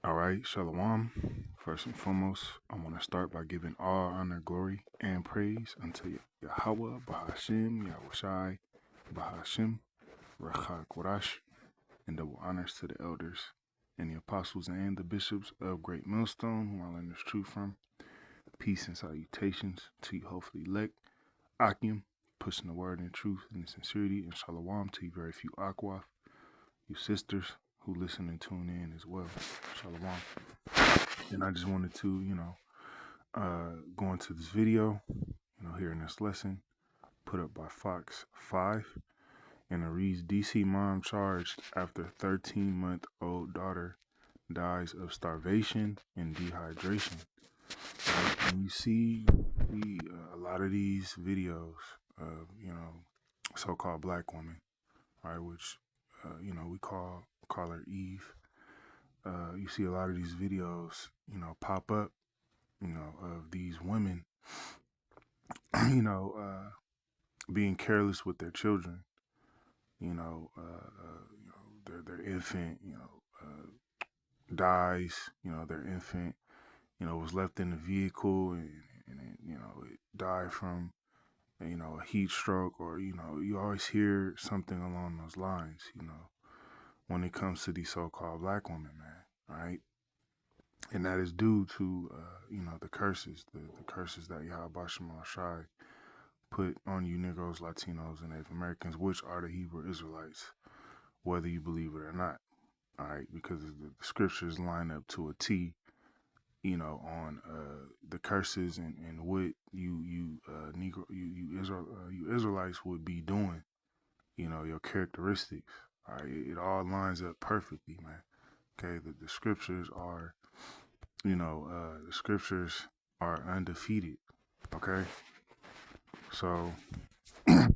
All right, Shalom. First and foremost, I want to start by giving all honor, glory, and praise unto Yahweh, Bahashim, Yahushai, Bahashim, Rachak Warash, and double honors to the elders and the apostles and the bishops of Great Millstone, whom I learned this truth from. Peace and salutations to you, hopefully elect, Akim, pushing the word in truth and in sincerity, and Shalom to you, very few Akwaf, you sisters who listen and tune in as well. Shalom. And I just wanted to, go into this video, here in this lesson, put up by Fox 5, and it reads, DC mom charged after 13-month-old daughter dies of starvation and dehydration. Right? And you see a lot of these videos of, so-called black women, right, which, we call her Eve. You see a lot of these videos, pop up, of these women, being careless with their children, their infant, dies, their infant, was left in the vehicle and it died from, a heat stroke, or, you always hear something along those lines, when it comes to these so-called black women, man, right? And that is due to, the curses, the curses that Yahweh Shai put on you Negroes, Latinos, and Native Americans, which are the Hebrew Israelites, whether you believe it or not, all right? Because the scriptures line up to a T, on the curses and what you Israelites would be doing, your characteristics, all right? It all lines up perfectly, man. Okay, the scriptures are, the scriptures are undefeated. Okay, so in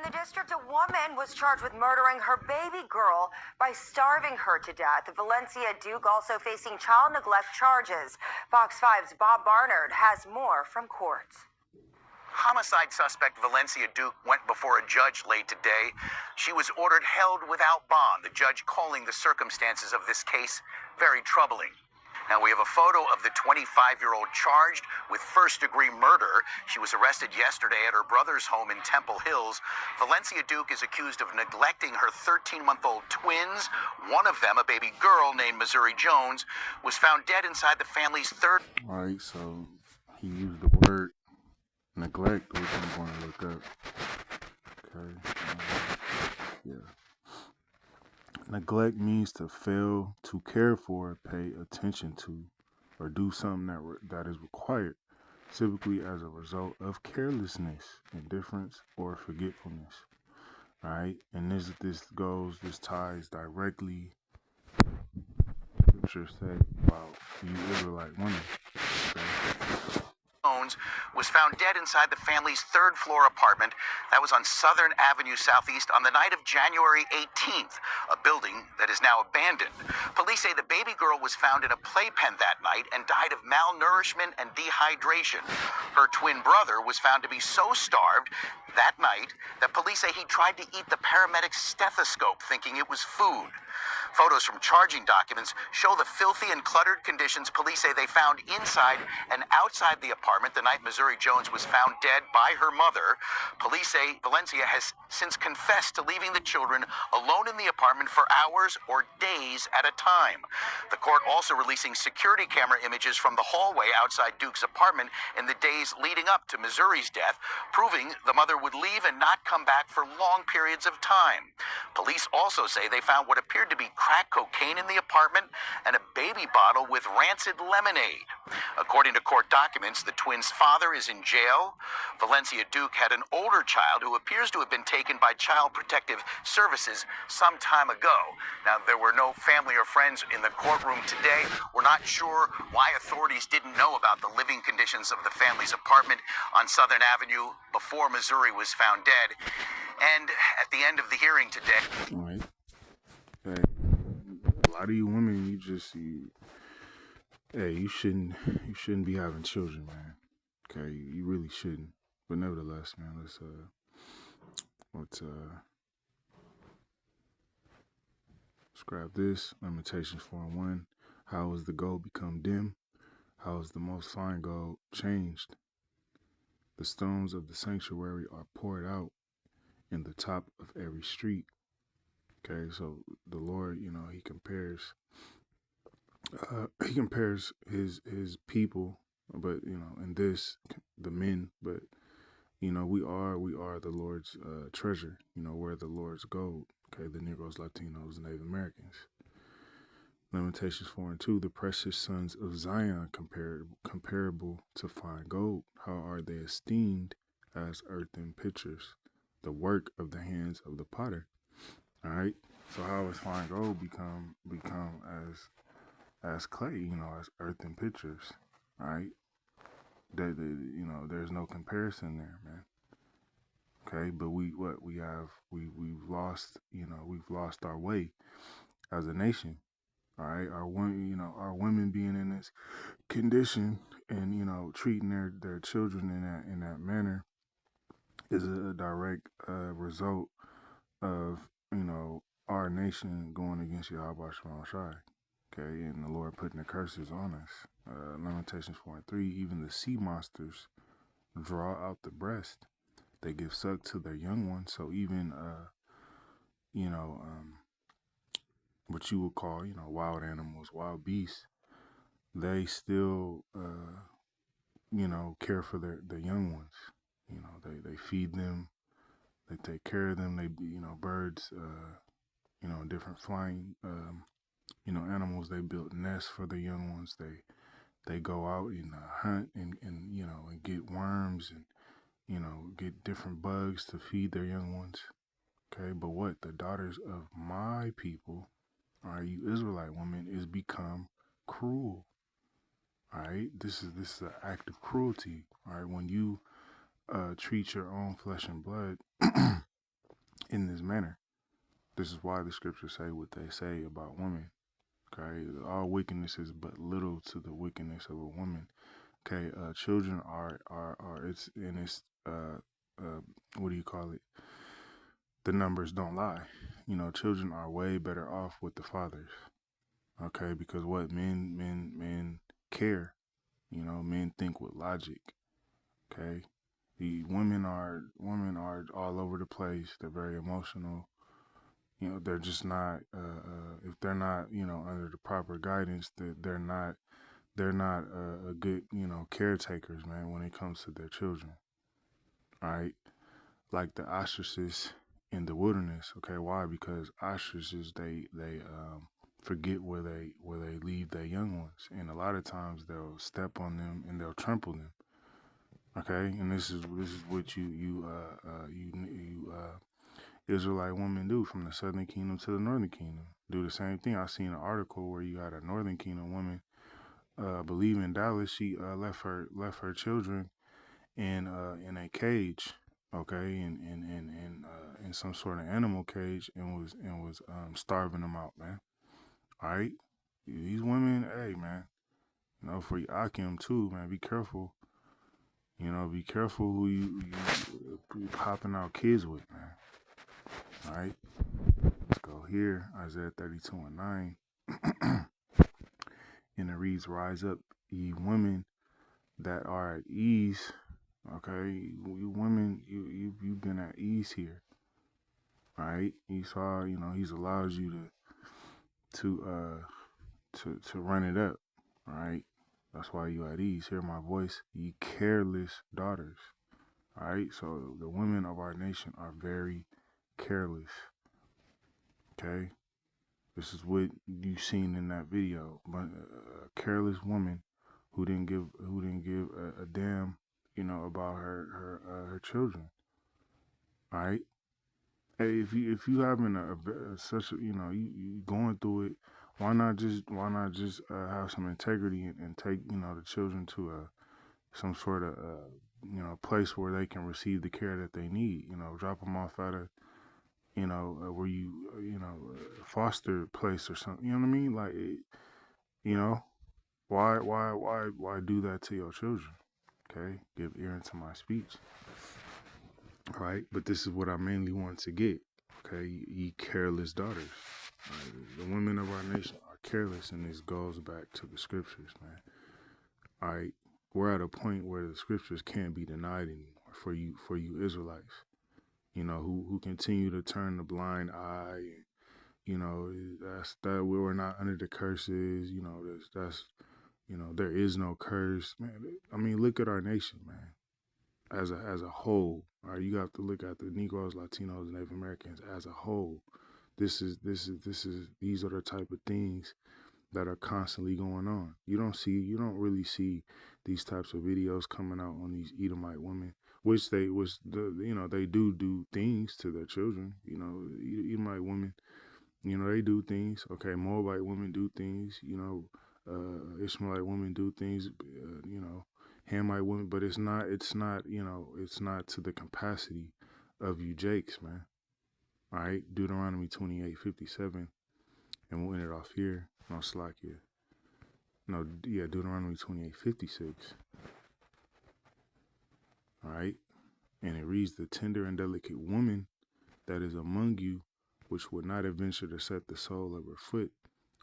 the district, a woman was charged with murdering her baby girl by starving her to death. Valencia Duke also facing child neglect charges. Fox 5's Bob Barnard has more from court. Homicide suspect Valencia Duke went before a judge late today. She was ordered held without bond, the judge calling the circumstances of this case very troubling. Now, we have a photo of the 25-year-old charged with first-degree murder. She was arrested yesterday at her brother's home in Temple Hills. Valencia Duke is accused of neglecting her 13-month-old twins. One of them, a baby girl named Missouri Jones, was found dead inside the family's third... All right, so he used the word neglect, which I'm going to look up. Okay, yeah. Neglect means to fail to care for, pay attention to, or do something that is required, typically as a result of carelessness, indifference, or forgetfulness. All right, and this ties directly to what scripture say about you Israelite women. Okay? Jones was found dead inside the family's third-floor apartment that was on Southern Avenue Southeast on the night of January 18th, a building that is now abandoned. Police say the baby girl was found in a playpen that night and died of malnourishment and dehydration. Her twin brother was found to be so starved that night that police say he tried to eat the paramedic's stethoscope, thinking it was food. Photos from charging documents show the filthy and cluttered conditions police say they found inside and outside the apartment the night Missouri Jones was found dead by her mother. Police say Valencia has since confessed to leaving the children alone in the apartment for hours or days at a time. The court also releasing security camera images from the hallway outside Duke's apartment in the days leading up to Missouri's death, proving the mother would leave and not come back for long periods of time. Police also say they found what appeared to be crack cocaine in the apartment and a baby bottle with rancid lemonade. According to court documents, the twins' father is in jail. Valencia Duke had an older child who appears to have been taken by Child Protective Services some time ago. Now, there were no family or friends in the courtroom today. We're not sure why authorities didn't know about the living conditions of the family's apartment on Southern Avenue before Missouri was found dead. And at the end of the hearing today... All right. Okay. A lot of you women, you shouldn't be having children, man. Okay, you really shouldn't. But nevertheless, man, let's Let's grab this. Lamentations 4:1. How has the gold become dim? How is the most fine gold changed? The stones of the sanctuary are poured out in the top of every street. Okay, so the Lord, he compares his people, but in this, the men, but we are the Lord's treasure. We're the Lord's gold. Okay, the Negroes, Latinos, Native Americans. Lamentations 4:2. The precious sons of Zion comparable to fine gold. How are they esteemed as earthen pitchers, the work of the hands of the potter? All right. So how has fine gold become as clay? As earthen pitchers. All right. There's no comparison there, man. Okay, but we've lost our way as a nation. All right, our women being in this condition and treating their children in that manner is a direct result of our nation going against Yahweh Shema Shai. Okay, and the Lord putting the curses on us. Lamentations 4:3. Even the sea monsters draw out the breast. They give suck to their young ones. So even what you would call wild animals, wild beasts, they still care for their young ones. They feed them, they take care of them. They birds, different flying animals. They build nests for the young ones. They go out and hunt and get worms and get different bugs to feed their young ones. Okay, but what the daughters of my people, all right, you Israelite women, is become cruel. All right, this is an act of cruelty. All right, when you treat your own flesh and blood in this manner, this is why the scriptures say what they say about women. Okay, all wickedness is but little to the wickedness of a woman. Okay, children are it's in its what do you call it? The numbers don't lie. Children are way better off with the fathers. Okay, because what men care. Men think with logic. Okay, the women are all over the place. They're very emotional. They're just not. If they're not, under the proper guidance, they're not a good, caretakers, man. When it comes to their children, all right. Like the ostriches in the wilderness. Okay, why? Because ostriches they forget where they leave their young ones, and a lot of times they'll step on them and they'll trample them. Okay, and this is what you Israelite women do from the southern kingdom to the northern kingdom. Do the same thing. I seen an article where you had a northern kingdom woman, I believe in Dallas. She left her children in a cage, okay, in some sort of animal cage, and was starving them out, man. All right, these women, hey, man, for your Akim too, man, be careful. Be careful who you popping out kids with, man. All right, let's go here. Isaiah 32:9, and it reads, "Rise up, ye women that are at ease." Okay, you women, you've been at ease here. All right, Esau, he's allowed you to run it up. All right, that's why you at ease. Hear my voice, ye careless daughters. All right, so the women of our nation are very careless. Okay, this is what you seen in that video, but a careless woman who didn't give a damn, about her children. All right. Hey, if you having such a you going through it, why not just have some integrity and take the children to some sort of place where they can receive the care that they need. Drop them off at a where foster place or something. You know what I mean? Like why do that to your children? Okay, give ear into my speech. All right, but this is what I mainly want to get. Okay, ye careless daughters. The women of our nation are careless, and this goes back to the scriptures, man. All right, we're at a point where the scriptures can't be denied anymore for you Israelites. You know, who continue to turn the blind eye. And, you know, that's that we were not under the curses. You know, that's you know, there is no curse, man. I mean, look at our nation, man, as a whole. All right, you have to look at the Negroes, Latinos, and Native Americans as a whole. These are the type of things that are constantly going on. You don't really see these types of videos coming out on these Edomite women, which they do things to their children. You know, Edomite women, you know, they do things. Okay, Moabite women do things. You know, Ishmaelite women do things. You know, Hamite women, but it's not to the capacity of you Jakes, man. All right, Deuteronomy 28:57, and we'll end it off here. No, Slakia. No, yeah, Deuteronomy 28:56. All right, and it reads, "The tender and delicate woman that is among you, which would not adventure to set the sole of her foot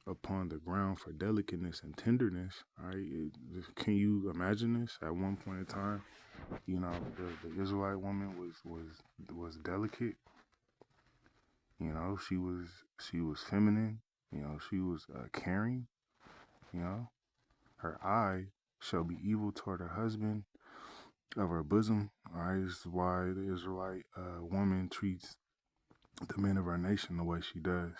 upon the ground for delicateness and tenderness." All right, can you imagine this? At one point in time, you know, the Israelite woman was delicate. You know, she was feminine. You know, she was caring. You know, her eye shall be evil toward her husband of her bosom. All right, this is why the Israelite woman treats the men of our nation the way she does.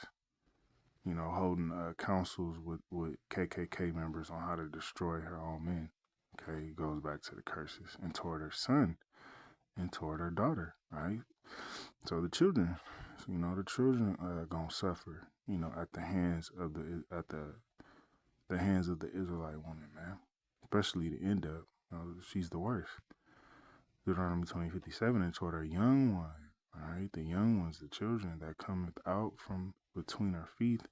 You know, holding councils with KKK members on how to destroy her own men. Okay, it goes back to the curses and toward her son and toward her daughter. Right. So the children, the children gonna suffer. You know, at the hands of the hands of the Israelite woman, man. Especially the end up. You know, she's the worst. Deuteronomy 20:57, and toward her young one. All right, the young ones, the children that cometh out from between her feet,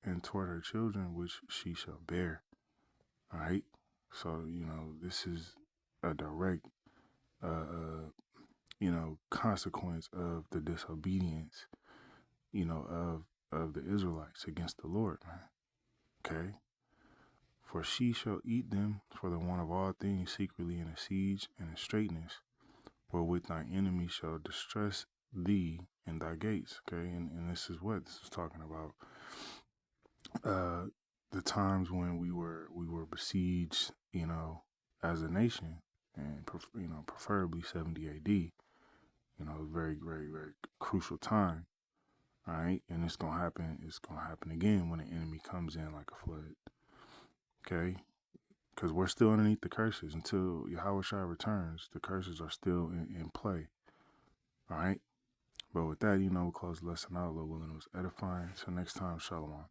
and toward her children which she shall bear. All right, so this is a direct, consequence of the disobedience, of the Israelites against the Lord, man. Okay. For she shall eat them for the want of all things secretly in a siege and in straitness, wherewith thy enemy shall distress thee in thy gates. Okay, and this is what this is talking about. The times when we were besieged, as a nation, and preferably 70 AD. Very, very, very crucial time. All right, and it's gonna happen. It's gonna happen again when the enemy comes in like a flood. Okay, because we're still underneath the curses until Yahweh Shai returns. The curses are still in play. All right, but with that, we'll close the lesson out. Lord willing, it was edifying. Until next time, Shalom.